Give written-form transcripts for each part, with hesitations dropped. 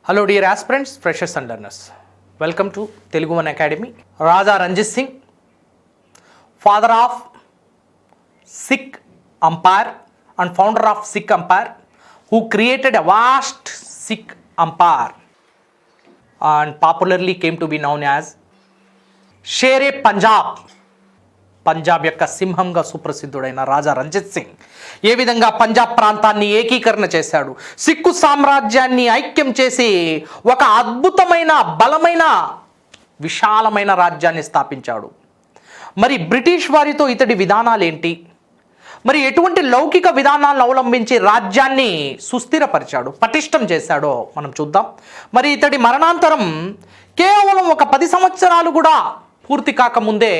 Hello dear aspirants, freshers and learners. Welcome to Telugu One Academy. Raja Ranjith Singh, father of Sikh Empire and founder of Sikh Empire, who created a vast Sikh Empire and popularly came to be known as Sher Punjab. Punjab యొక్క సింహంగా సుప్రసిద్ధుడైన రాజా రంజిత్ సింగ్ ఏ విధంగా పంజాబ్ ప్రాంతాన్ని ఏకీకరణ చేశాడు, సిక్కు సామ్రాజ్యాన్ని ఐక్యం చేసి ఒక అద్భుతమైన బలమైన విశాలమైన రాజ్యాన్ని స్థాపించాడు. మరి బ్రిటిష్ వారితో ఇతడి విధానాలు ఏంటి, మరి ఎటువంటి లౌకిక విధానాలను అవలంబించి రాజ్యాన్ని సుస్థిరపరిచాడు, పటిష్టం చేశాడో మనం చూద్దాం. మరి ఇతడి మరణాంతరం కేవలం ఒక 10 సంవత్సరాలు కూడా పూర్తి కాకముందే,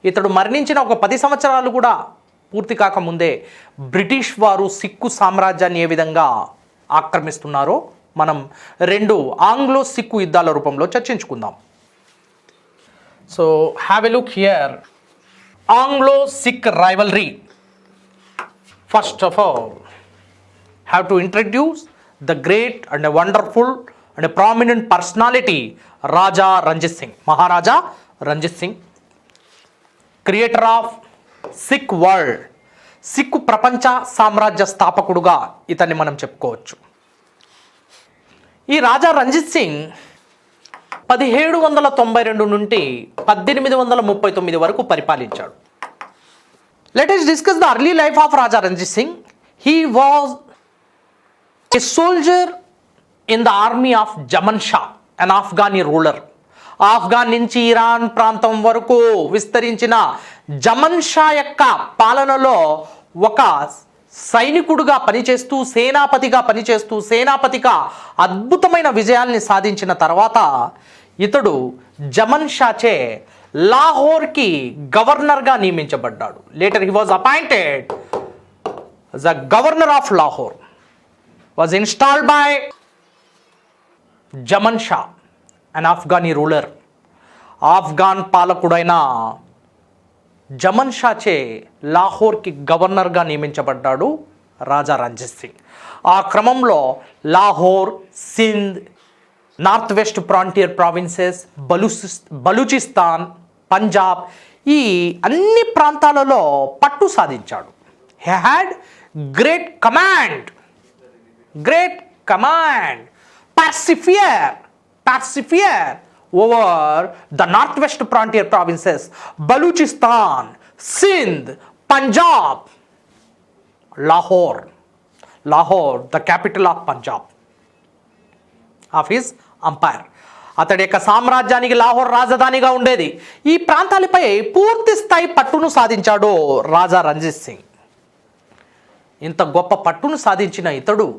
ఇతడు మరణించిన ఒక 10 సంవత్సరాలు కూడా పూర్తి కాకముందే బ్రిటిష్ వారు సిక్కు సామ్రాజ్యాన్ని ఏ విధంగా ఆక్రమిస్తున్నారో మనం 2 ఆంగ్లో సిక్కు యుద్ధాల రూపంలో చర్చించుకుందాం. So have a look here. Anglo-sick rivalry. First of all, have to introduce the great and a wonderful and a prominent personality, Raja Ranjith Singh. Maharaja Ranjith Singh, creator of Sikh world, సిక్కు ప్రపంచ సామ్రాజ్య స్థాపకుడుగా ఇతన్ని మనం చెప్పుకోవచ్చు. ఈ రాజా రంజిత్ సింగ్ 1792 నుండి 1839 వరకు పరిపాలించాడు. Let us discuss the early life of Raja Ranjith Singh. He was a soldier in the army of Zaman Shah, an Afghani ruler. Afghan నుంచి ఇరాన్ ప్రాంతం వరకు విస్తరించిన జమన్ షా యొక్క పాలనలో ఒక సైనికుడుగా పనిచేస్తూ, సేనాపతిగా అద్భుతమైన విజయాల్ని సాధించిన తర్వాత ఇతడు జమన్ షాచే లాహోర్కి గవర్నర్గా నియమించబడ్డాడు. Later he was appointed the governor of Lahore, was installed by Zaman Shah, an Afghani ruler. Afghan పాలకుడైన జమన్ షాచే లాహోర్కి గవర్నర్గా నియమించబడ్డాడు రాజా రంజిత్ సింగ్. ఆ క్రమంలో Lahore, Sindh, north west frontier provinces, Balochistan, Punjab, ఈ అన్ని ప్రాంతాలలో పట్టు సాధించాడు. He had great command, persevere over the northwest frontier provinces, Balochistan, Sindh, Punjab, Lahore, the capital of Punjab, of his empire. అతడి యొక్క సామ్రాజ్యానికి లాహోర్ రాజధానిగా ఉండేది. ఈ ప్రాంతాలపై పూర్తి స్థాయి పట్టును సాధించాడు రాజా రంజిత్ సింగ్. ఇంత గొప్ప పట్టును సాధించిన ఇతడు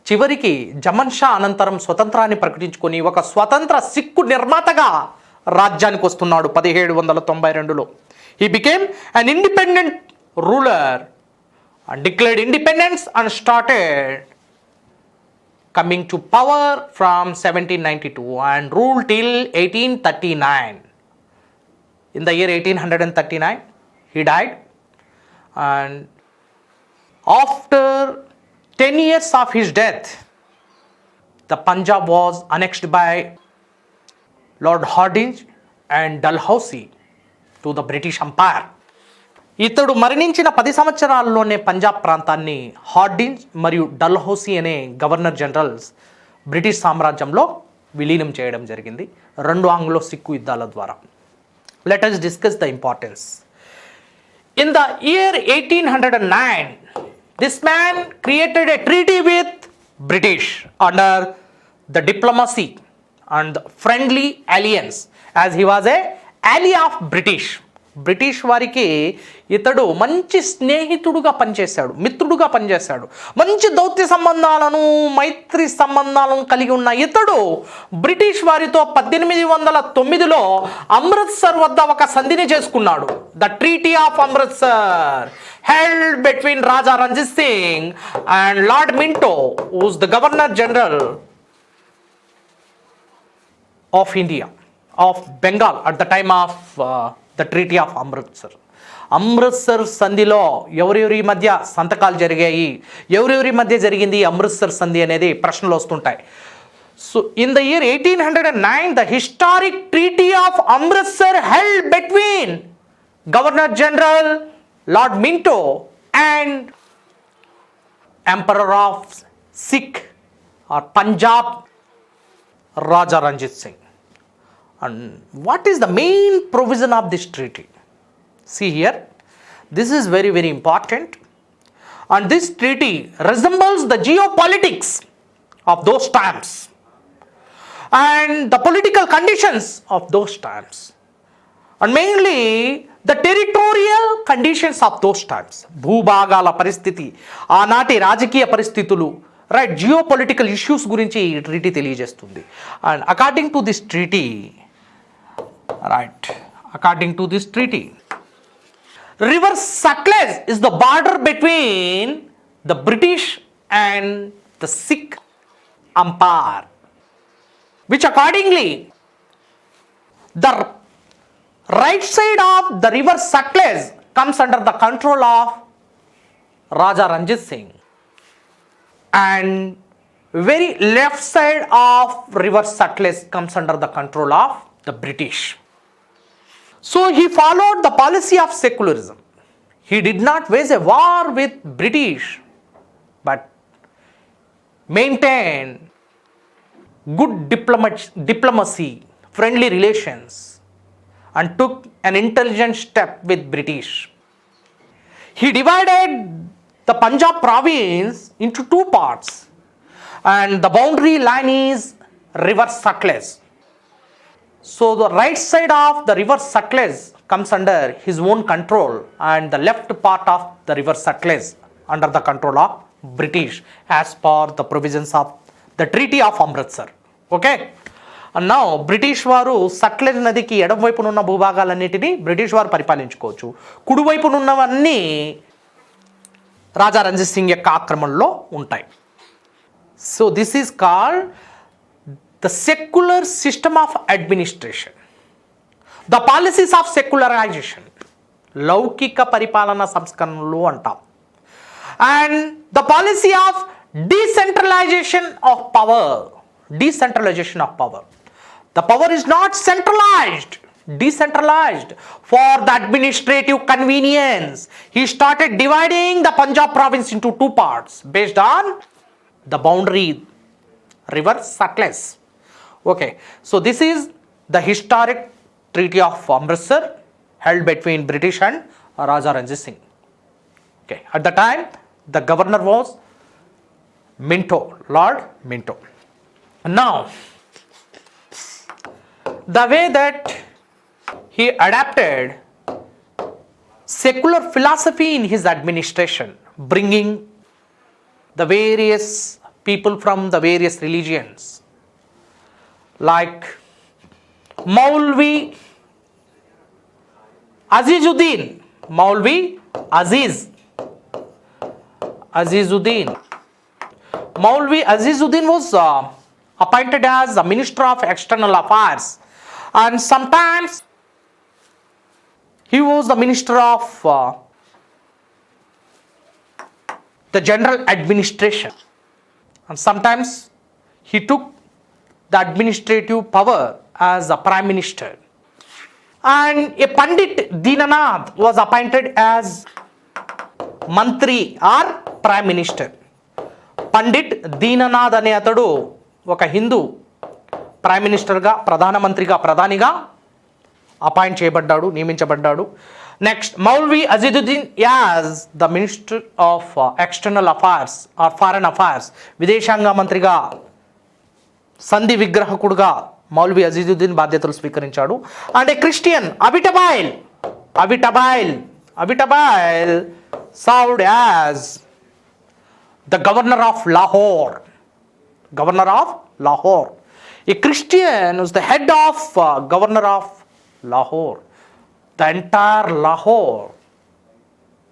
చివరికి జమన్ షా అనంతరం స్వతంత్రాన్ని ప్రకటించుకొని ఒక స్వతంత్ర సిక్కు నిర్మాతగా రాజ్యానికి వస్తున్నాడు 1792లో. He became an independent ruler and declared independence and started coming to power from 1792 and rule till 1839. In the year 1839 he died, and after 10 years of his death, the Punjab was annexed by Lord Hardinge and Dalhousie to the British Empire. ఇతడు మరణించిన 10 సంవత్సరాల్లోనే పంజాబ్ ప్రాంతాన్ని Hardinge మరియు డల్హౌసీ అనే governor generals British సామ్రాజ్యంలో విలీనం చేయడం జరిగింది 2 ఆంగ్లో సిక్కు యుద్ధాల ద్వారా. Let us discuss the importance. In the year 1809, this man created a treaty with British under the diplomacy and friendly alliance, as he was a ally of British. British వారికి ఇతడు మంచి స్నేహితుడుగా పనిచేశాడు, మిత్రుడుగా పనిచేశాడు. మంచి దౌత్య సంబంధాలను, మైత్రి సంబంధాలను కలిగి ఉన్న ఇతడు బ్రిటిష్ వారితో 1809లో అమృత్సర్ వద్ద ఒక సంధిని చేసుకున్నాడు. The treaty of Amritsar held between Raja Ranjith Singh and Lord Minto, who was the Governor General of India, of Bengal at the time of the Treaty of Amritsar. Amritsar సంధిలో ఎవరెవరి మధ్య సంతకాలు జరిగాయి, ఎవరెవరి మధ్య జరిగింది అమృత్సర్ సంధి అనేది ప్రశ్నలు వస్తుంటాయి. So in the year 1809, the historic Treaty of Amritsar held between Governor General Lord Minto and Emperor of Sikh or Punjab Raja Ranjith Singh. And what is the main provision of this treaty? See here, this is very, very important. And this treaty resembles the geopolitics of those times and the political conditions of those times, and mainly the territorial conditions of those times. భూభాగాల పరిస్థితి, ఆనాటి రాజకీయ పరిస్థితులు, right, geopolitical issues గురించి ఈ treaty తెలియజేస్తుంది. And according to this treaty, right, according to this treaty, river Sutlej is the border between the British and the Sikh Empire, which accordingly the right side of the river Sutlej comes under the control of Raja Ranjith Singh, and very left side of river Sutlej comes under the control of the British. So he followed the policy of secularism. He did not wage a war with British, but maintained good diplomacy, friendly relations, and took an intelligent step with British. He divided the Punjab province into two parts, and the boundary line is river Sutlej. So the right side of the river Sutlej comes under his own control, and the left part of the river Sutlej under the control of British as per the provisions of the Treaty of Amritsar. Okay? And now British వారు సట్లెజ్ నదికి ఎడమవైపునున్న భూభాగాలన్నిటినీ British వారు పరిపాలించుకోవచ్చు. కుడివైపునున్నవన్నీ రాజా రంజిత్ సింగ్ యొక్క ఆక్రమణలో ఉంటాయి. So this is called the secular system of administration, the policies of secularization, లౌకిక పరిపాలన సంస్కరణలు అంటాం, and the policy of decentralization of power. The power is not centralized, decentralized for the administrative convenience. He started dividing the Punjab province into two parts based on the boundary river Sutlej. Okay, so this is the historic Treaty of Amritsar held between British and Raja Ranjith Singh. Okay, at the time the governor was Minto, Lord Minto. Now, the way that he adapted secular philosophy in his administration, bringing the various people from the various religions, like MaulviAzeezuddin, MaulviAzeezuddin. MaulviAzeezuddin was appointed as the Minister of External Affairs, and sometimes he was the Minister of the General Administration, and sometimes he took the administrative power as a Prime Minister. And a Pandit Dinanath was appointed as Mantri or Prime Minister. Pandit Dinanath అనే అతడు ఒక Hindu prime మినిస్టర్గా, ప్రధానిగా appoint చేయబడ్డాడు, నియమించబడ్డాడు. Next MaulviAzeezuddin as the minister of external affairs or foreign affairs, విదేశాంగ మంత్రిగా, సంధి విగ్రహకుడుగా MaulviAzeezuddin బాధ్యతలు స్వీకరించాడు. And a Christian Avitabile served as the governor of Lahore. A Christian was the head of governor of Lahore. The entire Lahore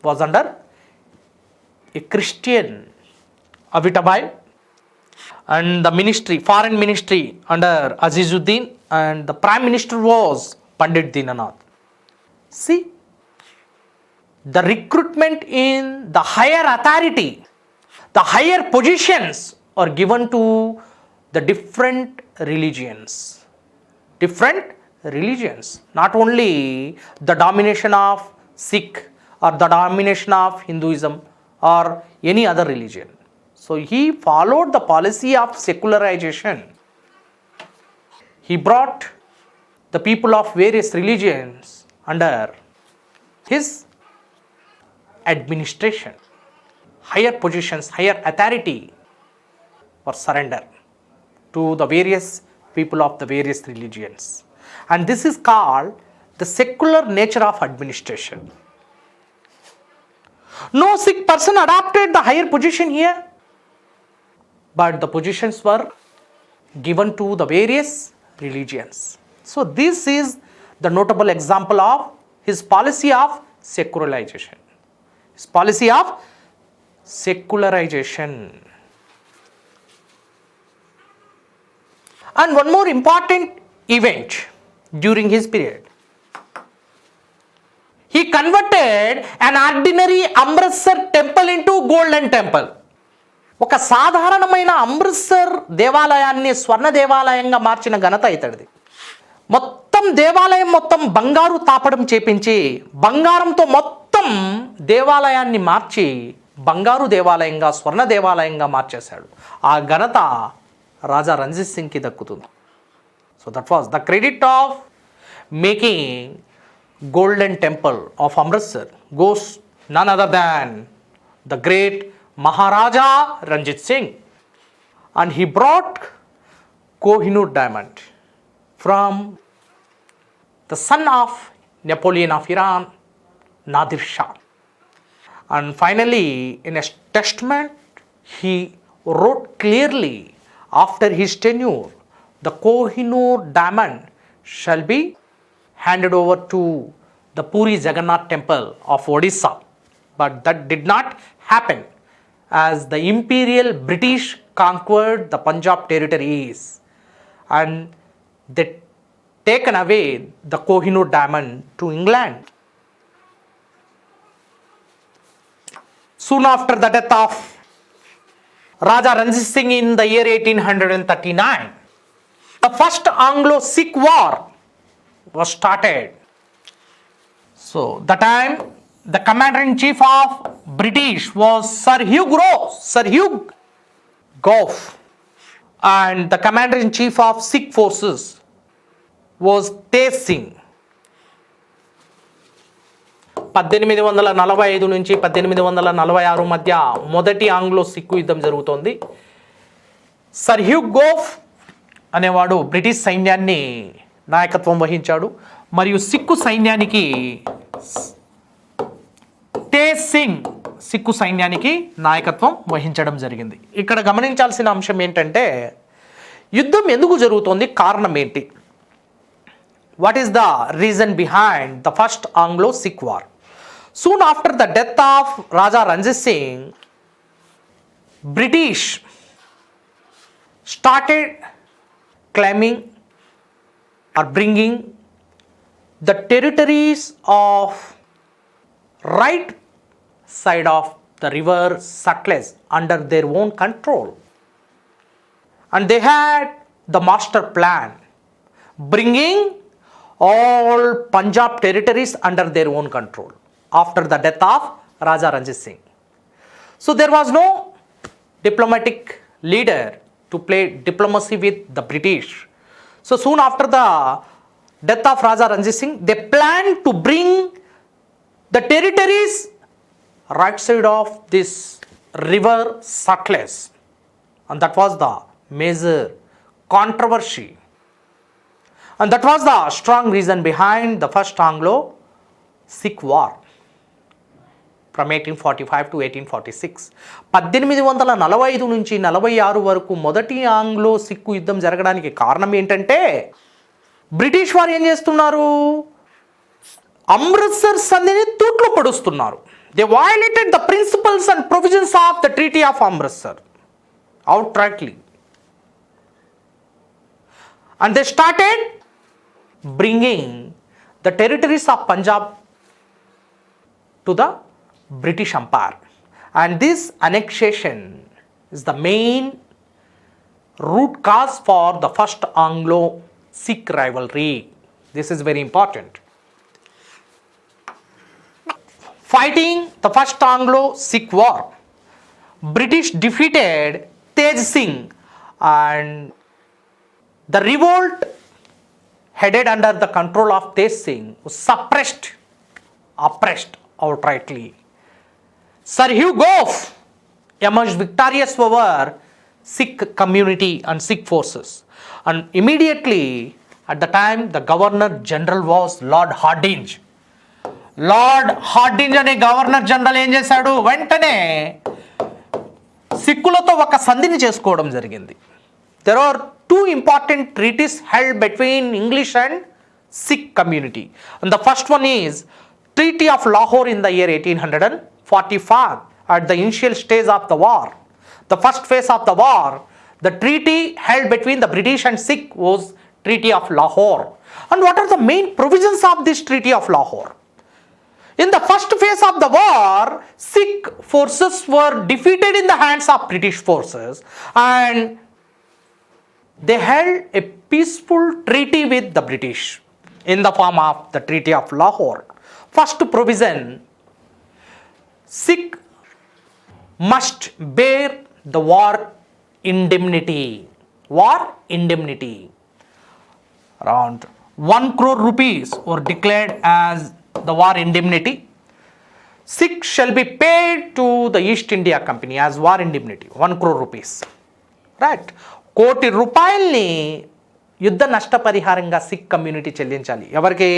was under a Christian Avitabhai, and the ministry, foreign ministry under Azizuddin, and the prime minister was Pandit Dinanath. See, the recruitment in the higher authority, the higher positions are given to the different religions. Different religions. Not only the domination of Sikh or the domination of Hinduism or any other religion. So he followed the policy of secularization. He brought the people of various religions under his administration. Higher positions, higher authority or surrender to the various people of the various religions. And this is called the secular nature of administration. No Sikh person adopted the higher position here, but the positions were given to the various religions. So this is the notable example of his policy of secularization. His policy of secularization. And one more important event during his period. He converted an ordinary Amritsar temple into golden temple. ఒక సాధారణమైన అమృత్సర్ దేవాలయాన్ని స్వర్ణ దేవాలయంగా మార్చిన ఘనత ఇతడిది. మొత్తం దేవాలయం మొత్తం బంగారు తాపడం చేపించి బంగారంతో మొత్తం దేవాలయాన్ని మార్చి బంగారు దేవాలయంగా స్వర్ణ దేవాలయంగా మార్చేశాడు. ఆ ఘనత రాజా రంజిత్ సింగ్కి దక్కుతుంది. So that was the credit of making golden temple of Amritsar goes none other than the great Maharaja Ranjith Singh. And he brought Kohinoor diamond from the son of Napoleon of Iran, Nadir Shah. And finally, in a testament, he wrote clearly after his tenure, the Kohinoor diamond shall be handed over to the Puri Jagannath temple of Odisha. But that did not happen as the imperial British conquered the Punjab territories and they taken away the Kohinoor diamond to England. Soon after the death of Raja Ranjith Singh in the year 1839, the first Anglo-Sikh War was started. So the time the commander-in-chief of British was Sir Hugh Gough, and the commander-in-chief of Sikh forces was Tej Singh. 1845 నుంచి 1846 మధ్య మొదటి Anglo Sikh యుద్ధం జరుగుతోంది. Sir hue గోఫ్ అనేవాడు British సైన్యాన్ని నాయకత్వం వహించాడు మరియు సిక్కు సైన్యానికి తేజ్ సింగ్ సిక్కు సైన్యానికి నాయకత్వం వహించడం జరిగింది. ఇక్కడ గమనించాల్సిన అంశం ఏంటంటే యుద్ధం ఎందుకు జరుగుతోంది, కారణం ఏంటి? What is the reason behind the first Anglo-Sikh war? Soon after the death of Raja Ranjit Singh, British started claiming or bringing the territories of right side of the river Sutlej under their own control. And they had the master plan bringing all Punjab territories under their own control after the death of Raja Ranjith Singh. So there was no diplomatic leader to play diplomacy with the British. So soon after the death of Raja Ranjith Singh, they planned to bring the territories right side of this river Sutlej, and that was the major controversy, and that was the strong reason behind the first Anglo-Sikh War from 1845 to 1846. 1845 నుంచి 46 వరకు మొదటి Anglo Sikh యుద్ధం జరగడానికి కారణం ఏంటంటే British వారు ఏం చేస్తున్నారు, అమృత్సర్ సంధిని తూట్లు పొడుస్తున్నారు. They violated the principles and provisions of the treaty of Amritsar outrightly, and they started bringing the territories of Punjab to the British Empire. And this annexation is the main root cause for the first Anglo-Sikh rivalry. This is very important. Fighting the first Anglo-Sikh War, British defeated Tej Singh, and the revolt headed under the control of Tej Singh was oppressed outrightly. Sir Hugh Gough emerged victorious over Sikh community and Sikh forces, and immediately at the time the Governor General was Lord Hardinge. Lord Hardinge అనే governor general ఏం చేశాడు, వెంటనే సిక్కులతో ఒక సంధిని చేసుకోవడం జరిగింది. There are two important treaties held between English and Sikh community. And the first one is treaty of Lahore in the year 1845 at the initial stage of the war. The first phase of the war, the treaty held between the British and Sikh was Treaty of Lahore. And what are the main provisions of this Treaty of Lahore? In the first phase of the war, Sikh forces were defeated in the hands of British forces, and they held a peaceful treaty with the British in the form of the Treaty of Lahore. First provision, Sikh must bear the war indemnity. War indemnity. Around 1 crore rupees were declared as the war indemnity. Sikh shall be paid to the East India Company as war indemnity, 1 crore rupees. Right? కోటి రూపాయల్ని యుద్ధ నష్టపరిహారంగా sick community చెల్లించాలి. ఎవరికి?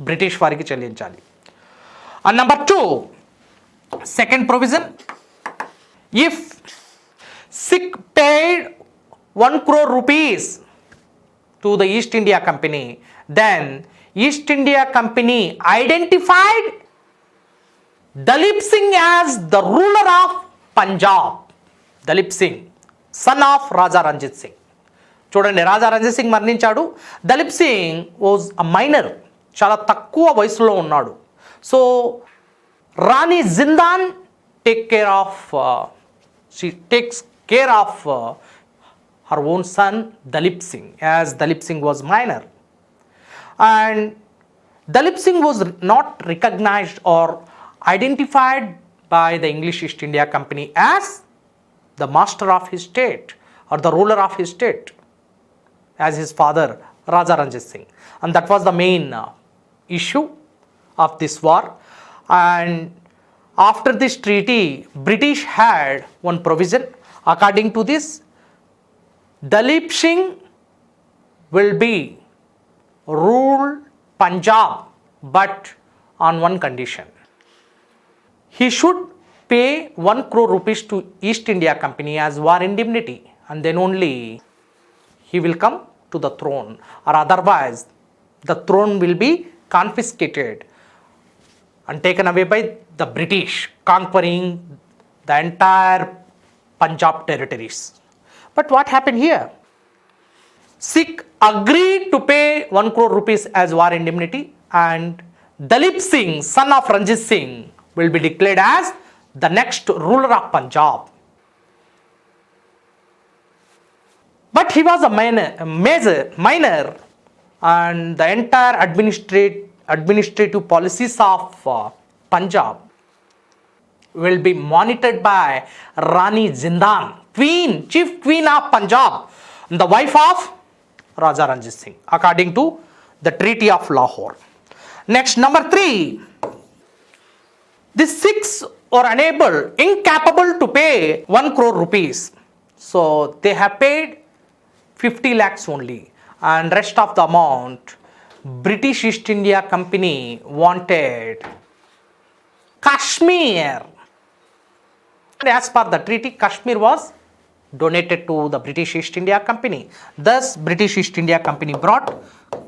British వారికి చెల్లించాలి. And number 2, second provision, if Sikh paid 1 crore rupees to the East India Company, then East India Company identified Dalip Singh as the ruler of Punjab. Dalip Singh, son of Raja Ranjith Singh. చూడండి, రాజా రంజిత్ సింగ్ మరణించాడు. Dalip Singh was a minor, చాలా తక్కువ వయసులో ఉన్నాడు. So Rani Jindan takes care of her own son Dalip Singh, as Dalip Singh was minor. And Dalip Singh was not recognized or identified by the English East India Company as the master of his state or the ruler of his state, as his father Raja Ranjith Singh. And that was the main issue of this war. And after this treaty, British had one provision. According to this, Dalip Singh will be rule Punjab, but on one condition. He should pay 1 crore rupees to East India Company as war indemnity, and then only he will come to the throne, or otherwise the throne will be confiscated and taken away by the British, conquering the entire Punjab territories. But what happened here? Sikh agreed to pay 1 crore rupees as war indemnity, and Dalip Singh, son of Ranjit Singh, will be declared as the next ruler of Punjab. But he was a minor, and the entire administrative policies of Punjab will be monitored by Rani Zindan, chief queen of Punjab, the wife of Raja Ranjit Singh, according to the Treaty of Lahore. Next, number 3, the Sikhs were incapable to pay 1 crore rupees. So they have paid 50 lakhs only, and rest of the amount British East India Company wanted Kashmir. And as per the treaty, Kashmir was donated to the British East India Company. Thus, British East India Company brought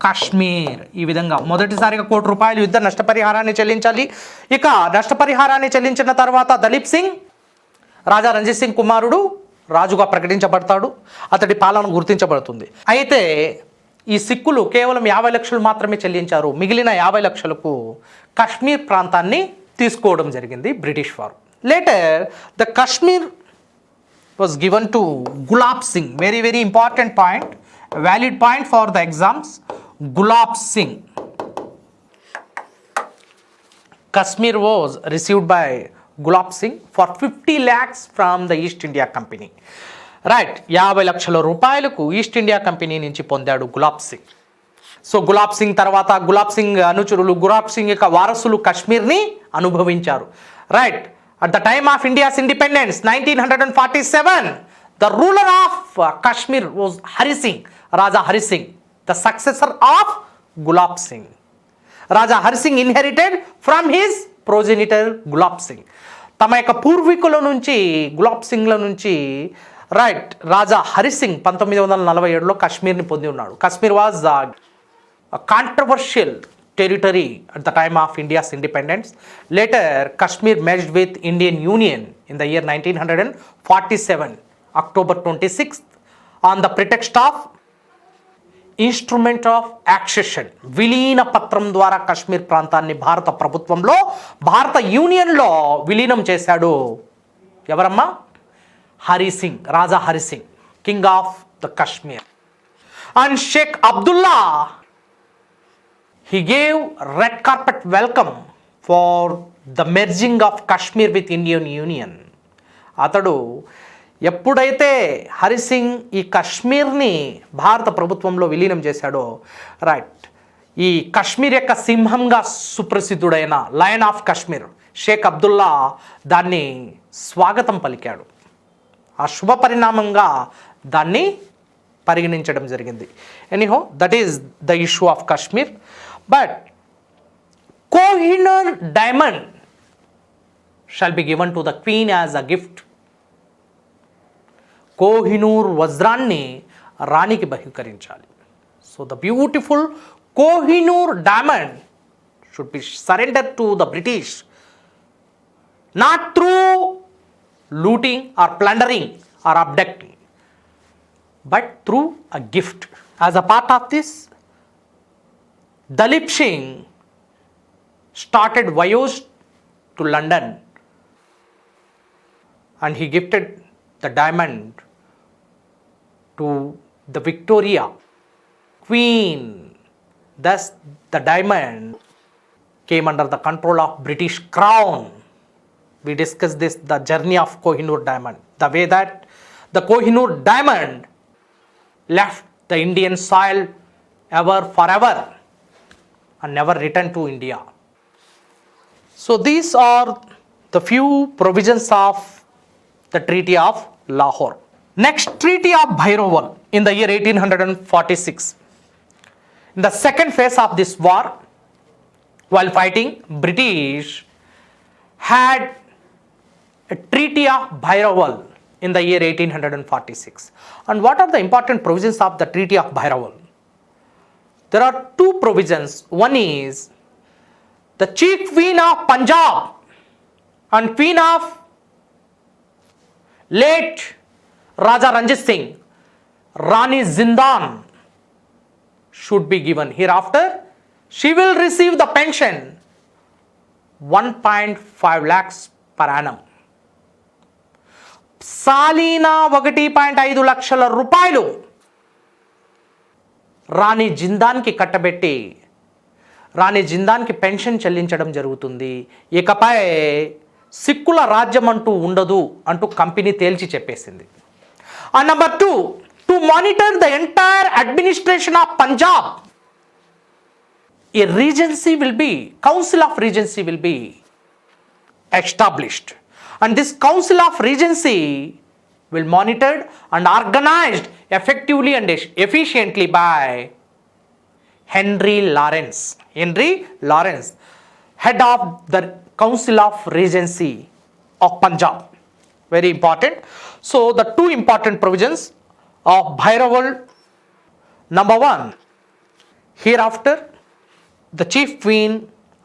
Kashmir. ఈ విధంగా మొదటిసారిగా 1 కోటి రూపాయలు యుద్ధ నష్టపరిహారాన్ని చెల్లించాలి. ఇక నష్టపరిహారాన్ని చెల్లించిన తర్వాత దలీప్ సింగ్, రాజా రంజిత్ సింగ్ కుమారుడు, రాజుగా ప్రకటించబడతాడు. అతడి పాలన గుర్తించబడుతుంది. అయితే ఈ సిక్కులు కేవలం 50 లక్షలు మాత్రమే చెల్లించారు. మిగిలిన 50 లక్షలకు కాశ్మీర్ ప్రాంతాన్ని తీసుకోవడం జరిగింది బ్రిటిష్ వారు. Later the Kashmir was given to Gulab Singh. Very, very important point, a valid point for the exams. Gulab Singh. Kashmir was received by Gulab Singh for 50 lakhs from the East India Company. Right 50 లక్షల రూపాయలకు east India company నుంచి పొందాడు gulab Singh. So gulab Singh తర్వాత గులాబ్ సింగ్ అనుచరులు, గులాబ్ సింగ్ యొక్క వారసులు కశ్మీర్ని అనుభవించారు. Right, at the time of India's independence 1947, the ruler of Kashmir was Hari Singh, Raja Hari Singh, the successor of Gulab Singh. Raja Hari Singh inherited from his progenitor Gulab Singh. తమ యొక్క పూర్వీకుల నుంచి, గులాబ్ సింగ్ల నుంచి రైట్ రాజా హరి సింగ్ 1947లో కాశ్మీర్ని పొంది ఉన్నాడు. Kashmir was controversial territory at the time of India's independence. Later Kashmir merged with Indian union in the year 1947, October 26th, on the pretext of instrument of accession. విలీన పత్రం ద్వారా కాశ్మీర్ ప్రాంతాన్ని భారత ప్రభుత్వంలో, భారత యూనియన్లో విలీనం చేశాడు ఎవరమ్మా? Hari Singh, Raja Hari Singh, king of the Kashmir. And Sheikh Abdullah, he gave red carpet welcome for the merging of Kashmir with Indian Union. అతడు ఎప్పుడైతే హరి సింగ్ ఈ కాశ్మీర్ని భారత ప్రభుత్వంలో విలీనం చేశాడో, రైట్, ఈ కాశ్మీర్ యొక్క సింహంగా సుప్రసిద్ధుడైన లయన్ ఆఫ్ కాశ్మీర్ షేక్ అబ్దుల్లా దాన్ని స్వాగతం పలికాడు. ఆ శుభ పరిణామంగా దాన్ని పరిగణించడం జరిగింది. Anyhow, that is the issue of Kashmir. But Kohinoor diamond shall be given to the queen as a gift. Kohinoor వజ్రాన్ని రాణికి బహుకరించాలి. So the beautiful Kohinoor diamond should be surrender to the British, not through looting or plundering or abducting, but through a gift. As a part of this, Dalip Singh started voyage to London and he gifted the diamond to the Victoria Queen. Thus the diamond came under the control of British Crown. We discussed this, the journey of Kohinoor diamond, the way that the Kohinoor diamond left the Indian soil ever forever and never returned to India. So these are the few provisions of the Treaty of Lahore. Next, Treaty of Bhyrowal in the year 1846. In the second phase of this war, while fighting, British had a Treaty of Bhyrowal in the year 1846. And what are the important provisions of the Treaty of Bhyrowal? There are two provisions. One is the chief queen of Punjab and queen of late Raja Ranjith Singh, Rani Zindan, should be given. Hereafter, she will receive the pension 1.5 lakhs per annum. సాలీనా 1.5 లక్షల రూపాయలు రాణి జిందాన్కి కట్టబెట్టి రాణి జిందాన్కి pension చెల్లించడం జరుగుతుంది. ఇకపై సిక్కుల రాజ్యం అంటూ ఉండదు అంటూ కంపెనీ తేల్చి చెప్పేసింది. And number 2, to monitor the entire administration of Punjab, A regency will be, council of regency will be established. And this Council of Regency will monitored and organized effectively and efficiently by Henry Lawrence. Henry Lawrence, head of the Council of Regency of Punjab. Very important. So the two important provisions of Bhyrowal. Number 1, hereafter the chief queen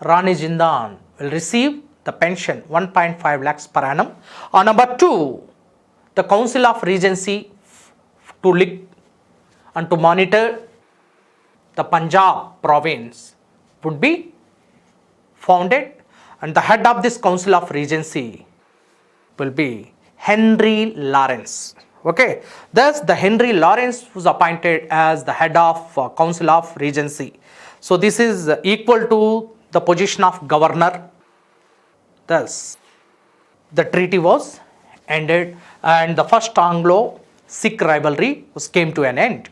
Rani Zindan will receive the pension 1.5 lakhs per annum. Or number 2, the Council of Regency to lead and to monitor the Punjab province would be founded, and the head of this Council of Regency will be Henry Lawrence. Okay, thus the Henry Lawrence was appointed as the head of Council of Regency. So this is equal to the position of governor. Thus the treaty was ended and the first Anglo-Sikh rivalry came to an end.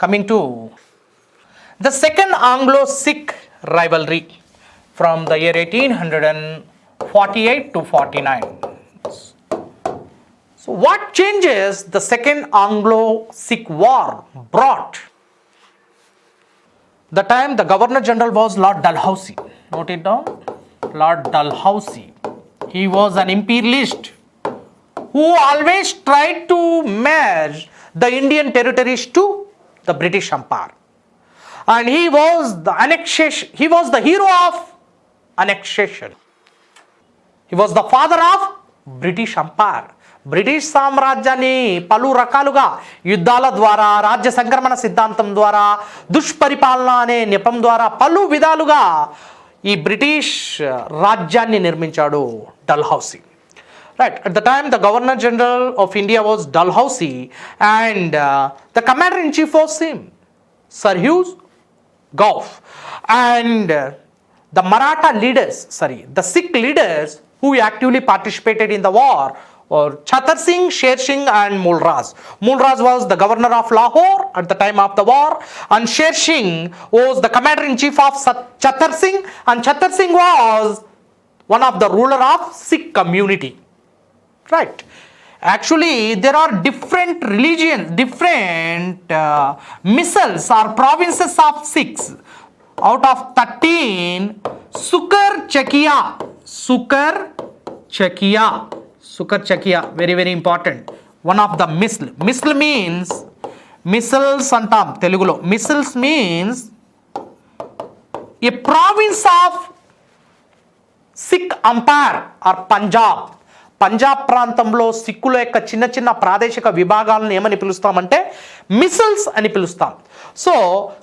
Coming to the second Anglo-Sikh rivalry from the year 1848 to 49. So what changes the second Anglo-Sikh War brought? The time the Governor General was Lord Dalhousie. Note it down. Lord Dalhousie. He was an imperialist who always tried to merge the Indian territories to the British Empire. And he was the annexation. He was the hero of annexation. He was the father of British Empire. British సామ్రాజ్యాన్ని పలు రకాలుగా యుద్ధాల ద్వారా, రాజ్య సంక్రమణ సిద్ధాంతం ద్వారా, దుష్పరిపాలన అనే నెపం ద్వారా పలు విధాలుగా ఈ బ్రిటిష్ రాజ్యాన్ని నిర్మించాడు Dalhousie. Right, at the time the Governor General of India was Dalhousie and the Commander in Chief was him, Sir Hughes Gough. And the Maratha leaders, the Sikh leaders who actively participated in the war or Chattar Singh, Sher Singh and Mularaj. Mularaj was the governor of Lahore at the time of the war and Sher Singh was the commander in chief of Chattar Singh and Chattar Singh was one of the ruler of Sikh community. Right. Actually there are different religions, different missals or provinces of Sikhs. Out of 13, Sukar Chakia, very very important. One of the misl means missiles antam Telugulo. Missiles means a province of Sikh empire or Punjab. Punjab ప్రాంతంలో సిక్కుల యొక్క చిన్న చిన్న ప్రాదేశిక విభాగాలను ఏమని పిలుస్తామంటే మిసిల్స్ అని పిలుస్తాం. So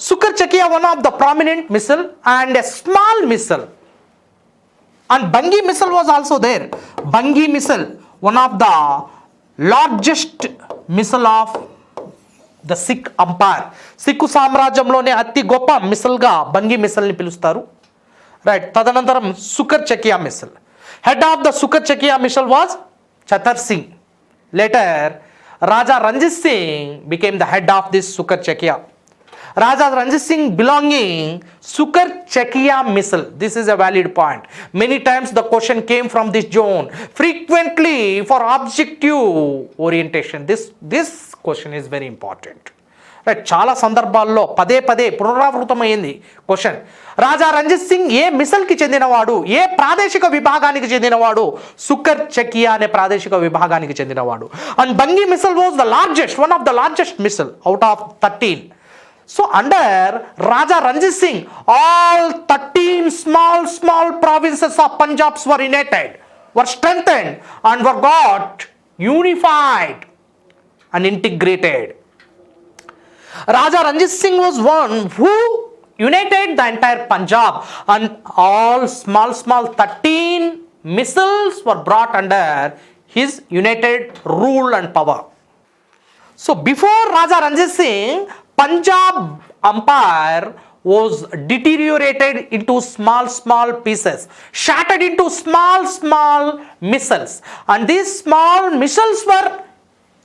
Sukerchakia one of the prominent misl and a small misl and బంగి మిసిల్ వాజ్ ఆల్సో దేర్. బంగి misl one of the largest misl of the Sikh empire. Sikh సామ్రాజ్యంలోనే అతి గొప్ప మిసిల్గా బంగి మిసిల్ని పిలుస్తారు. రైట్. తదనంతరం Sukerchakia misl. Head of the Sukar Chakia missile was Chattar Singh. Later, Raja Ranjith Singh became the head of this Sukar Chakia. Raja Ranjith Singh belonging Sukar Chakia missile. This is a valid point. Many times the question came from this zone. Frequently for objective orientation. This question is very important. Right. చాలా సందర్భాల్లో పదే పునరావృతమైంది question. రాజా రంజిత్ సింగ్ ఏ మిసల్కి చెందినవాడు, ఏ ప్రాదేశిక విభాగానికి చెందినవాడు? సుకర్ చకియా అనే ప్రాదేశిక విభాగానికి చెందినవాడు. అండ్ బంగి misl was the largest, one of the largest misl out of 13. So under Raja Ranjit Singh all 13 small provinces of Punjab were united, were strengthened and were got unified and integrated. Raja Ranjith Singh was one who united the entire Punjab and all small 13 missiles were brought under his united rule and power. So before Raja Ranjith Singh, Punjab empire was deteriorated into small pieces, shattered into small missiles, and these small missiles were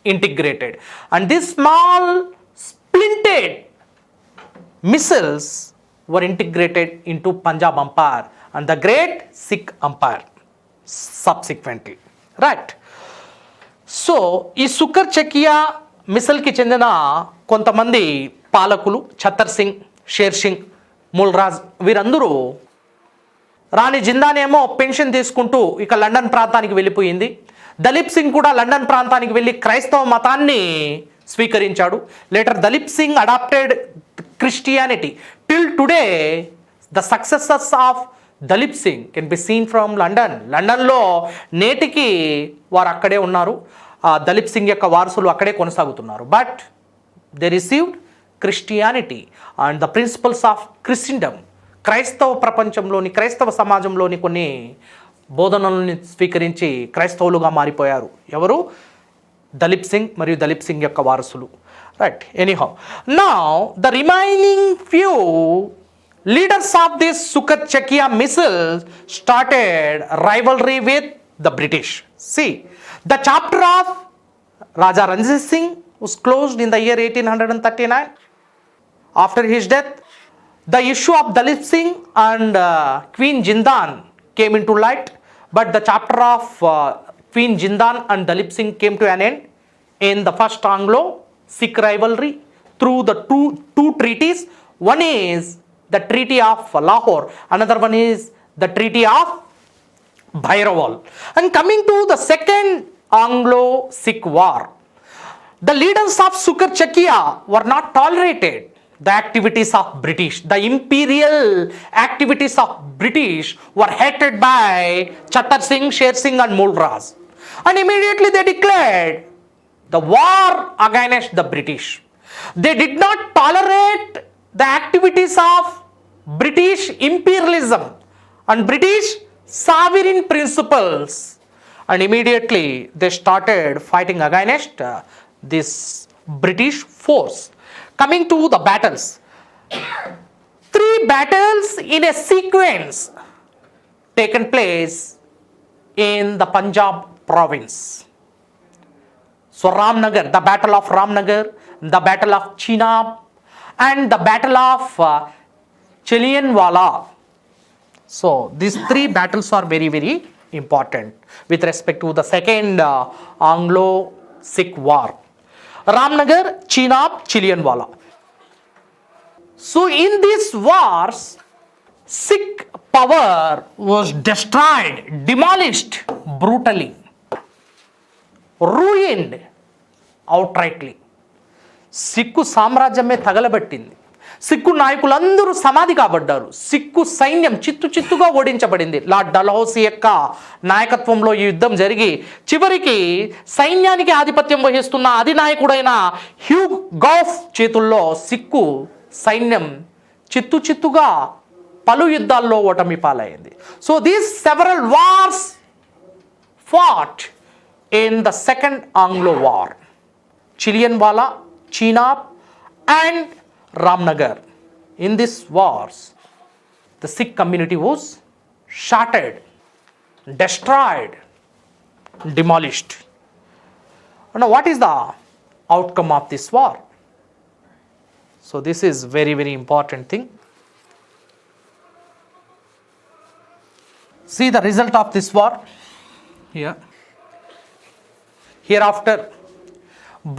integrated and these small splintered missiles were integrated into Punjab Empire and the Great Sikh Empire subsequently. Right. So, ఈ సుకర్ చకియా మిసల్కి చెందిన కొంతమంది పాలకులు చత్తర్ Singh, share Singh, ముల్రాజ్ వీరందరూ రాణి జిందానేమో pension తీసుకుంటూ ఇక London ప్రాంతానికి వెళ్ళిపోయింది. దలీప్ సింగ్ కూడా లండన్ ప్రాంతానికి వెళ్ళి క్రైస్తవ మతాన్ని స్వీకరించాడు. Later Dalip Singh adapted Christianity. Till today the successors of Dalip Singh can be seen from London. లండన్లో నేటికి వారు అక్కడే ఉన్నారు. దలీప్ సింగ్ యొక్క వారసులు అక్కడే కొనసాగుతున్నారు. But they received Christianity and the principles of Christendom. క్రైస్తవ ప్రపంచంలోని, క్రైస్తవ సమాజంలోని కొన్ని బోధనలను స్వీకరించి క్రైస్తవులుగా మారిపోయారు. ఎవరు? దలీప్ సింగ్ మరియు దలీప్ సింగ్ యొక్క వారసులు. Right, anyhow now the remaining few leaders of this Sukat-Chakia missiles started rivalry with the British. See, the chapter of Raja Ranjith Singh was closed in the year 1839. After his death, the issue of Dalip Singh and Queen Jindan came into light, but the chapter of Queen Jindan and Dalip Singh came to an end in the first Anglo-Sikh rivalry through the two treaties. One is the Treaty of Lahore, another one is the Treaty of Bhyrowal. And coming to the second Anglo-Sikh War, the leaders of Sukat-Chakia were not tolerated the activities of British. The imperial activities of British were hated by Chattar Singh, Sher Singh and Mularaj. And immediately they declared the war against the British. They did not tolerate the activities of British imperialism and British sovereign principles, and immediately they started fighting against this British force. Coming to the battles, 3 battles in a sequence taken place in the Punjab province. So Ramnagar, the battle of Ramnagar, the battle of Chenab, and the battle of Chilianwala. So these 3 battles are very, very important with respect to the second Anglo-Sikh War. Ramnagar, Chenab, Chilianwala. So in these wars, Sikh power was destroyed, demolished brutally, ruined outrightly. సిక్కు సామ్రాజ్యమే తగలబెట్టింది. సిక్కు నాయకులందరూ సమాధి కాబడ్డారు. సిక్కు సైన్యం చిత్తుగా ఓడించబడింది. Lord Dalhousie యొక్క నాయకత్వంలో ఈ యుద్ధం జరిగి చివరికి సైన్యానికి ఆధిపత్యం వహిస్తున్న అధినాయకుడైన హ్యూ గౌఫ్ చేతుల్లో సిక్కు సైన్యం చిత్తుగా పలు యుద్ధాల్లో ఓటమి పాలైంది. So these several wars fought in the second Anglo war. Chillianwala, Chenab and Ramnagar. In these wars, the Sikh community was shattered, destroyed, demolished. Now, what is the outcome of this war? So, this is very, very important thing. See the result of this war here. Hereafter,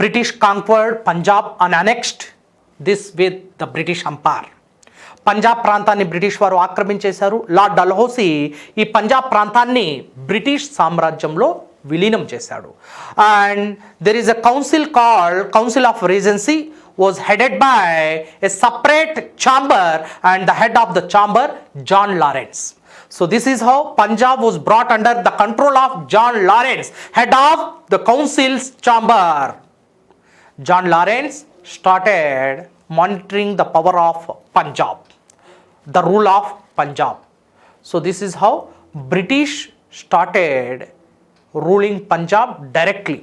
British conquered Punjab and annexed this with the British Empire. Punjab ప్రాంతాన్ని British వారు ఆక్రమించేశారు. Lord Dalhousie ఈ పంజాబ్ ప్రాంతాన్ని British సామ్రాజ్యంలో విలీనం చేశాడు. And there is a council called council of regency was headed by a separate chamber and the head of the chamber John Lawrence. So this is how Punjab was brought under the control of John Lawrence, head of the council's chamber. John Lawrence started monitoring the power of Punjab, the rule of Punjab. So this is how British started ruling Punjab directly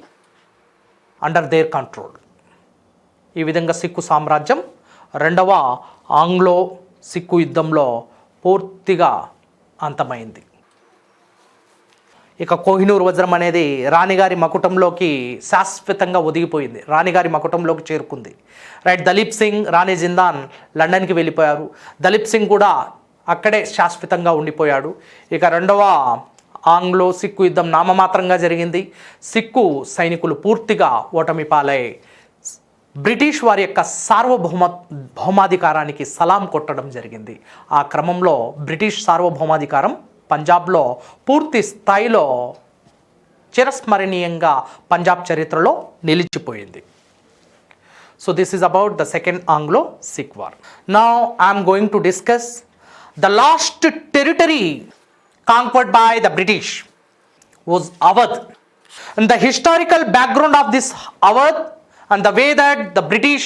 under their control. ఈ విధంగా సిక్కు సామ్రాజ్యం రెండవ Anglo Sikh యుద్ధంలో పూర్తిగా అంతమైంది. ఇక కోహినూర్ వజ్రం అనేది రాణిగారి మకుటంలోకి శాశ్వతంగా ఒదిగిపోయింది, రాణిగారి మకుటంలోకి చేరుకుంది. రైట్, దలీప్ సింగ్, రాణి జిందాన్ లండన్కి వెళ్ళిపోయారు. దలీప్ సింగ్ కూడా అక్కడే శాశ్వతంగా ఉండిపోయాడు. ఇక రెండవ ఆంగ్లో సిక్కు యుద్ధం నామమాత్రంగా జరిగింది. సిక్కు సైనికులు పూర్తిగా ఓటమి పాలై బ్రిటిష్ వారి యొక్క సార్వభౌమాధికారానికి సలాం కొట్టడం జరిగింది. ఆ క్రమంలో బ్రిటిష్ సార్వభౌమాధికారం పంజాబ్లో పూర్తి స్థాయిలో చిరస్మరణీయంగా పంజాబ్ చరిత్రలో నిలిచిపోయింది. So this is about the second Anglo-sick war. Now I'm going to discuss the last territory conquered by the British was Awadh, and the historical background of this Awadh and the way that the British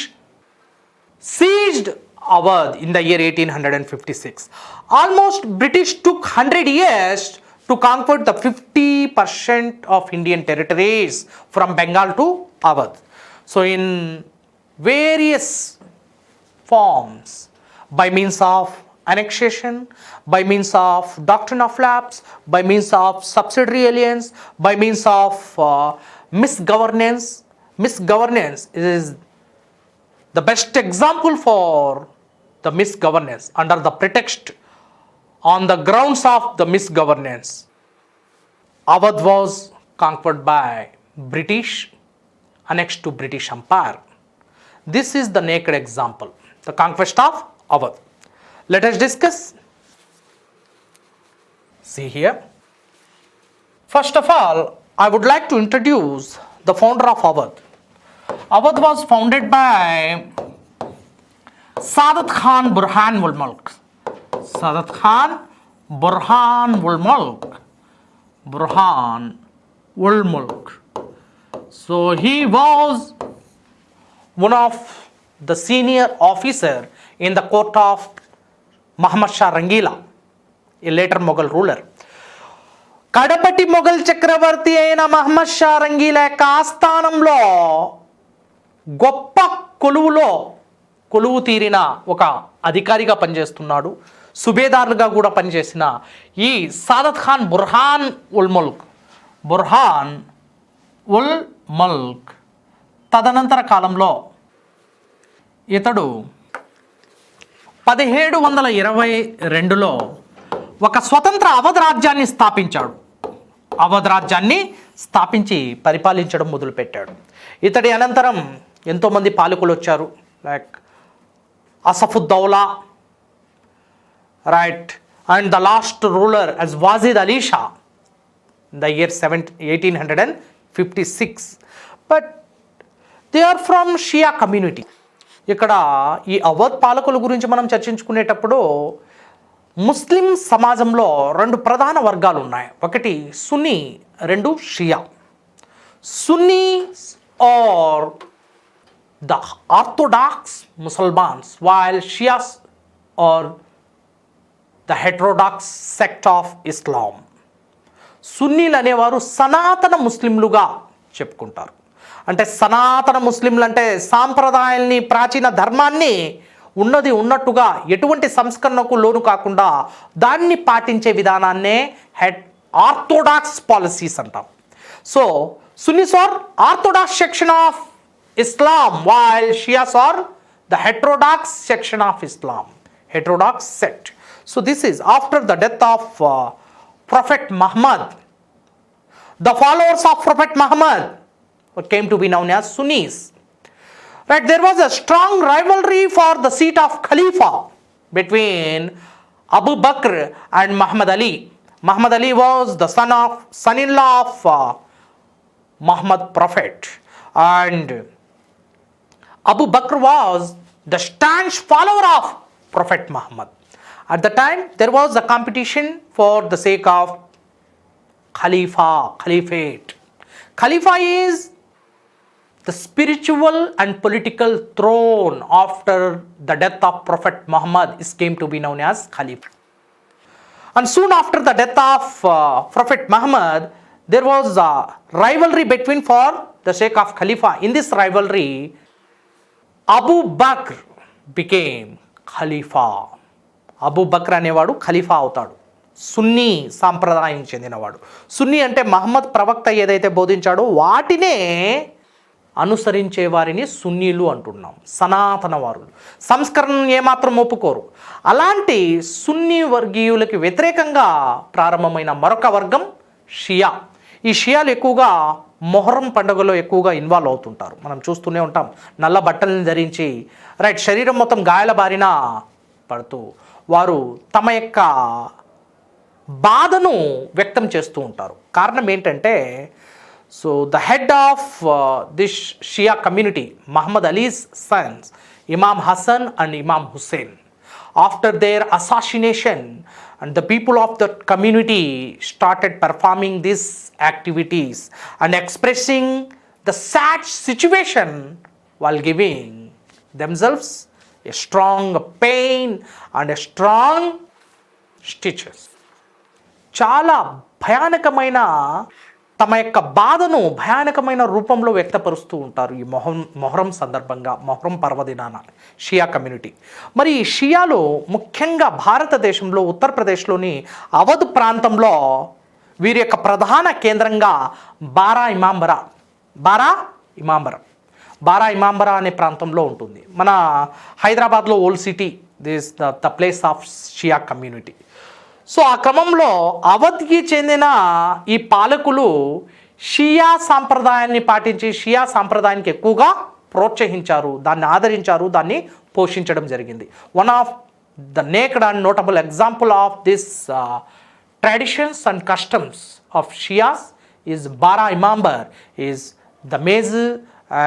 seized Awadh in the year 1856. Almost British took 100 years to conquer the 50% of Indian territories from Bengal to Awadh. So in various forms, by means of annexation, by means of doctrine of lapse, by means of subsidiary alliance, by means of misgovernance. Misgovernance is the best example for the misgovernance under the pretext on the grounds of the misgovernance. Awadh was conquered by British, annexed to British Empire. This is the naked example, the conquest of Awadh. Let us discuss. See here. First of all, I would like to introduce the founder of Awadh. Awadh was founded by Saadat Khan Burhan ul Mulk. Saadat Khan Burhan ul Mulk. Burhan ul Mulk. So he was one of the senior officer in the court of Muhammad Shah Rangila, a later Mughal ruler. కడపటి మొఘల్ చక్రవర్తి అయిన మహమ్మద్ షా రంగీలా యొక్క ఆస్థానంలో గొప్ప కొలువు తీరిన ఒక అధికారిగా పనిచేస్తున్నాడు. సుబేదార్లుగా కూడా పనిచేసిన ఈ సాదత్ ఖాన్ బుర్హాన్ ఉల్ ముల్క్ తదనంతర కాలంలో ఇతడు 1722లో ఒక స్వతంత్ర అవధ్ రాజ్యాన్ని స్థాపించాడు. అవధ్ రాజ్యాన్ని స్థాపించి పరిపాలించడం మొదలుపెట్టాడు. ఇతడి అనంతరం ఎంతోమంది పాలకులు వచ్చారు, like Asafuddaula, right, and the last ruler as Wajid Ali Shah in the year 1856. But they are from Shia community. ఇక్కడ ఈ అవధ్ పాలకుల గురించి మనం చర్చించుకునేటప్పుడు ముస్లిం సమాజంలో రెండు ప్రధాన వర్గాలు ఉన్నాయి. ఒకటి సున్నీ, రెండు షియా. Sunnis are the orthodox Musalmans, while Shias are the heterodox sect of Islam. సున్నీలు అనేవారు సనాతన ముస్లింలుగా చెప్పుకుంటారు. అంటే సనాతన ముస్లింలు అంటే సాంప్రదాయాల్ని, ప్రాచీన ధర్మాన్ని ఉన్నది ఉన్నట్టుగా ఎటువంటి సంస్కరణకు లోను కాకుండా దాన్ని పాటించే విధానాన్నే ఆర్థోడాక్స్ పాలసీస్ అంటాం. So Sunnis are orthodox section of Islam, while Shias are the heterodox section of Islam, heterodox sect. So this is after the death of Prophet Muhammad. The followers of Prophet Muhammad came to be known as Sunnis. Right, there was a strong rivalry for the seat of Khalifa between Abu Bakr and Muhammad Ali. Muhammad Ali was the son-in-law of Muhammad Prophet, and Abu Bakr was the staunch follower of Prophet Muhammad. At the time, there was a competition for the sake of Caliphate. Khalifa is the spiritual and political throne after the death of Prophet Muhammad is came to be known as Khalifah. And soon after the death of Prophet Muhammad, there was a rivalry between for the sake of Khalifa. In this rivalry, Abu Bakr became Khalifa. Abu Bakr అనేవాడు ఖలీఫా అవుతాడు. సున్నీ సాంప్రదాయం చెందినవాడు. సున్నీ అంటే మహమ్మద్ ప్రవక్త ఏదైతే బోధించాడో వాటినే అనుసరించే వారిని సున్నీలు అంటున్నాం. సనాతన వారులు సంస్కరణను ఏమాత్రం ఒప్పుకోరు. అలాంటి సున్నీ వర్గీయులకి వ్యతిరేకంగా ప్రారంభమైన మరొక వర్గం షియా. ఈ షియాలు ఎక్కువగా మొహరం పండుగలో ఎక్కువగా ఇన్వాల్వ్ అవుతుంటారు. మనం చూస్తూనే ఉంటాం. నల్ల బట్టలను ధరించి, రైట్, శరీరం మొత్తం గాయాల బారిన పడుతూ వారు తమ యొక్క బాధను వ్యక్తం చేస్తూ ఉంటారు. కారణం ఏంటంటే, so the head of this Shia community, Muhammad Ali's sons, Imam Hassan and Imam Hussein, after their assassination, and the people of the community started performing these activities and expressing the sad situation while giving themselves a strong pain and a strong stitches. చాలా భయానకమైన తమ యొక్క బాధను భయానకమైన రూపంలో వ్యక్తపరుస్తూ ఉంటారు ఈ మొహరం సందర్భంగా, మొహరం పర్వదినాన షియా community. మరి ఈ షియాలో ముఖ్యంగా భారతదేశంలో ఉత్తరప్రదేశ్లోని అవధ్ ప్రాంతంలో వీరి యొక్క ప్రధాన కేంద్రంగా బారా ఇమాంబరా అనే ప్రాంతంలో ఉంటుంది. మన హైదరాబాద్లో old city, this the place of Shia community. So ఆ క్రమంలో అవధ్కి చెందిన ఈ పాలకులు షియా సాంప్రదాయాన్ని పాటించి షియా సాంప్రదాయానికి ఎక్కువగా ప్రోత్సహించారు, దాన్ని ఆదరించారు, దాన్ని పోషించడం జరిగింది. One of the naked and notable example of this traditions and customs of Shias is Bara Imambara is the maze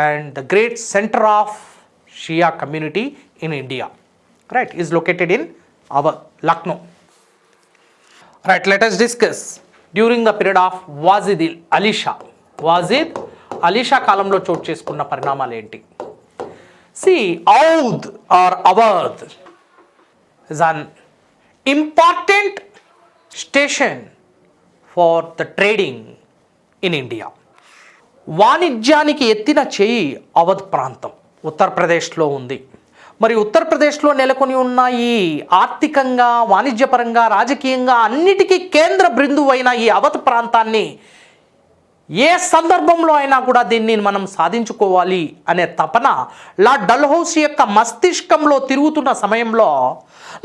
and the great centre of Shia community in India. Right, is located in Awadh, Lucknow. Right, let us discuss during the period of Wajid Ali Shah. Wajid Ali Shah కాలంలో చోటు చేసుకున్న పరిణామాలు ఏంటి? See, Awadh or Awadh is an important station for the trading in India. వాణిజ్యానికి ఎత్తిన చేయి అవధ్ ప్రాంతం ఉత్తరప్రదేశ్లో ఉంది. మరి ఉత్తరప్రదేశ్లో నెలకొని ఉన్న ఈ ఆర్థికంగా, వాణిజ్యపరంగా, రాజకీయంగా అన్నిటికీ కేంద్ర బిందువు అయిన ఈ అవధ్ ప్రాంతాన్ని ఏ సందర్భంలో అయినా కూడా దీన్ని మనం సాధించుకోవాలి అనే తపన లార్డ్ డల్హౌసీ యొక్క మస్తిష్కంలో తిరుగుతున్న సమయంలో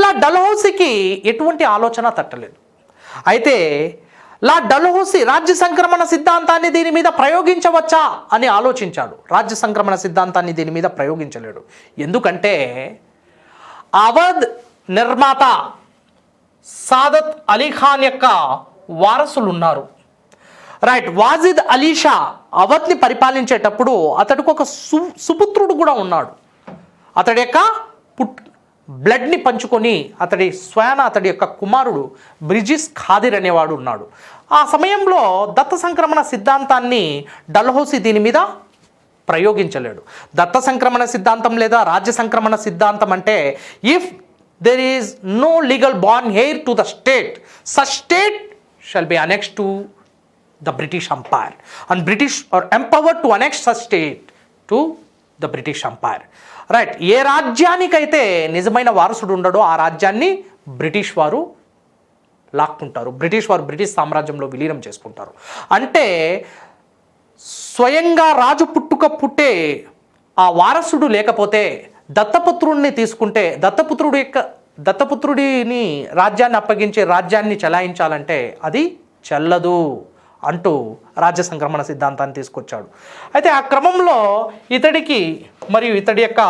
లార్డ్ డల్హౌసీకి ఎటువంటి ఆలోచన తట్టలేదు. అయితే లార్డ్ డల్హౌసీ రాజ్య సంక్రమణ సిద్ధాంతాన్ని దీని మీద ప్రయోగించవచ్చా అని ఆలోచించాడు. రాజ్య సంక్రమణ సిద్ధాంతాన్ని దీని మీద ప్రయోగించలేడు. ఎందుకంటే అవధ్ నిర్మాత సాదత్ అలీ ఖాన్ యొక్క వారసులు ఉన్నారు. రైట్, వాజిద్ అలీ షా అవధ్ని పరిపాలించేటప్పుడు అతడికి ఒక సుపుత్రుడు కూడా ఉన్నాడు. అతడి యొక్క బ్లడ్ని పంచుకొని అతడి యొక్క కుమారుడు బ్రిజిస్ ఖాదిర్ అనేవాడు ఉన్నాడు. ఆ సమయంలో దత్త సంక్రమణ సిద్ధాంతాన్ని డల్హౌసీ దీని మీద ప్రయోగించలేడు. దత్త సంక్రమణ సిద్ధాంతం లేదా రాజ్య సంక్రమణ సిద్ధాంతం అంటే if there is no legal born heir to the state, such state shall be annexed to the British empire and British are empowered to annex such state to the British empire. Right, ఏ రాజ్యానికైతే నిజమైన వారసుడు ఉండడో ఆ రాజ్యాన్ని British వారు లాక్కుంటారు, British సామ్రాజ్యంలో విలీనం చేసుకుంటారు. అంటే స్వయంగా రాజు పుట్టే ఆ వారసుడు లేకపోతే దత్తపుత్రుడిని తీసుకుంటే దత్తపుత్రుడిని రాజ్యాన్ని అప్పగించే రాజ్యాన్ని చలాయించాలంటే అది చెల్లదు అంటూ రాజ్య సంక్రమణ సిద్ధాంతాన్ని తీసుకొచ్చాడు. అయితే ఆ క్రమంలో ఇతడికి మరియు ఇతడి యొక్క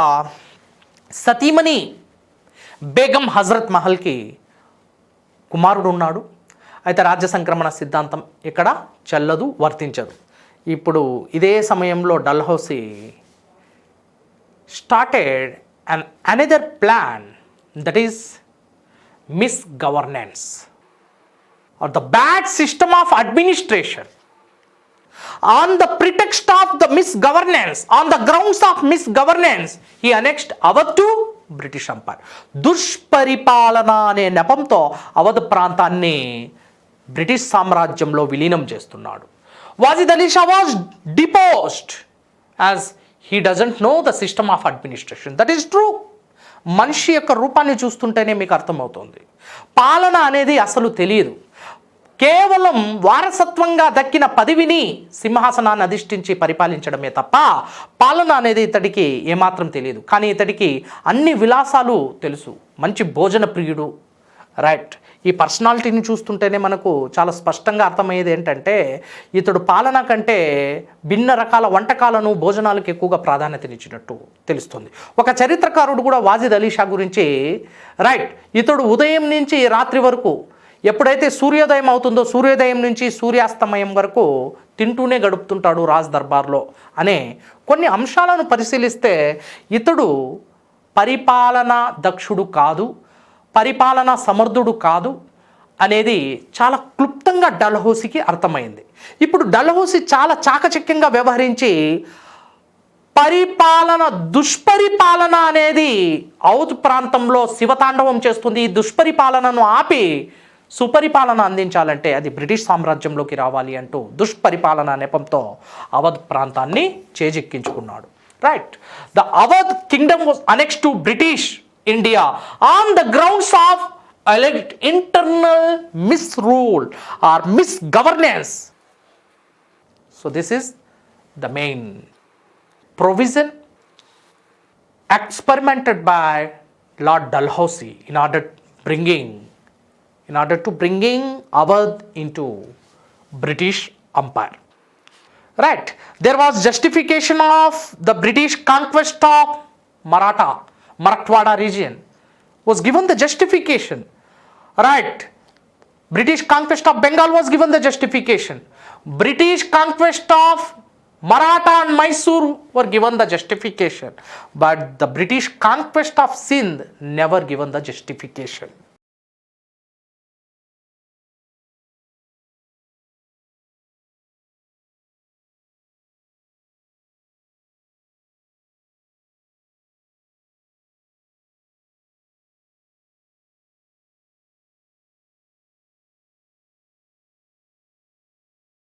సతీమణి బేగం హజరత్ మహల్కి కుమారుడు ఉన్నాడు. అయితే రాజ్య సంక్రమణ సిద్ధాంతం ఇక్కడ చెల్లదు, వర్తించదు. ఇప్పుడు ఇదే సమయంలో Dalhousie started another plan, that is misgovernance or the bad system of administration. On the pretext of the misgovernance, on the grounds of misgovernance, he annexed Awadh to British Empire. దుష్పరిపాలన అనే నెపంతో అవధ్ ప్రాంతాన్ని బ్రిటిష్ సామ్రాజ్యంలో విలీనం చేస్తున్నాడు. Wajid Ali Shah was deposed as he doesn't know the system of administration. That is true. మనిషి యొక్క రూపాన్ని చూస్తుంటేనే మీకు అర్థమవుతుంది. పాలన అనేది అసలు తెలియదు. కేవలం వారసత్వంగా దక్కిన పదవిని సింహాసనాన్ని అధిష్ఠించి పరిపాలించడమే తప్ప పాలన అనేది ఇతడికి ఏమాత్రం తెలియదు. కానీ ఇతడికి అన్ని విలాసాలు తెలుసు. మంచి భోజన ప్రియుడు. రైట్, ఈ పర్సనాలిటీని చూస్తుంటేనే మనకు చాలా స్పష్టంగా అర్థమయ్యేది ఏంటంటే ఇతడు పాలన కంటే భిన్న రకాల వంటకాలను, భోజనాలకు ఎక్కువగా ప్రాధాన్యతనిచ్చినట్టు తెలుస్తుంది. ఒక చరిత్రకారుడు కూడా వాజిద్ అలీ షా గురించి రైట్, ఇతడు ఉదయం నుంచి రాత్రి వరకు ఎప్పుడైతే సూర్యోదయం అవుతుందో సూర్యోదయం నుంచి సూర్యాస్తమయం వరకు తింటూనే గడుపుతుంటాడు రాజ్ దర్బార్లో అనే కొన్ని అంశాలను పరిశీలిస్తే ఇతడు పరిపాలనా దక్షుడు కాదు, పరిపాలనా సమర్థుడు కాదు అనేది చాలా క్లుప్తంగా డల్హౌసీకి అర్థమైంది. ఇప్పుడు డల్హౌసీ చాలా చాకచక్యంగా వ్యవహరించి దుష్పరిపాలన అనేది అవధ్ ప్రాంతంలో శివతాండవం చేస్తుంది. ఈ దుష్పరిపాలనను ఆపి సుపరిపాలన అందించాలంటే అది బ్రిటిష్ సామ్రాజ్యంలోకి రావాలి అంటూ దుష్పరిపాలన నెపంతో అవధ్ ప్రాంతాన్ని చేజిక్కించుకున్నాడు. Right, the Awadh kingdom was annexed to British India on the grounds of alleged internal misrule or misgovernance. So this is the main provision experimented by Lord Dalhousie in order to bringing Awadh into British Empire. Right, there was justification of the British conquest of Marathwada region was given the justification. Right, British conquest of Bengal was given the justification. British conquest of Maratha and Mysore were given the justification. But the British conquest of Sindh never given the justification.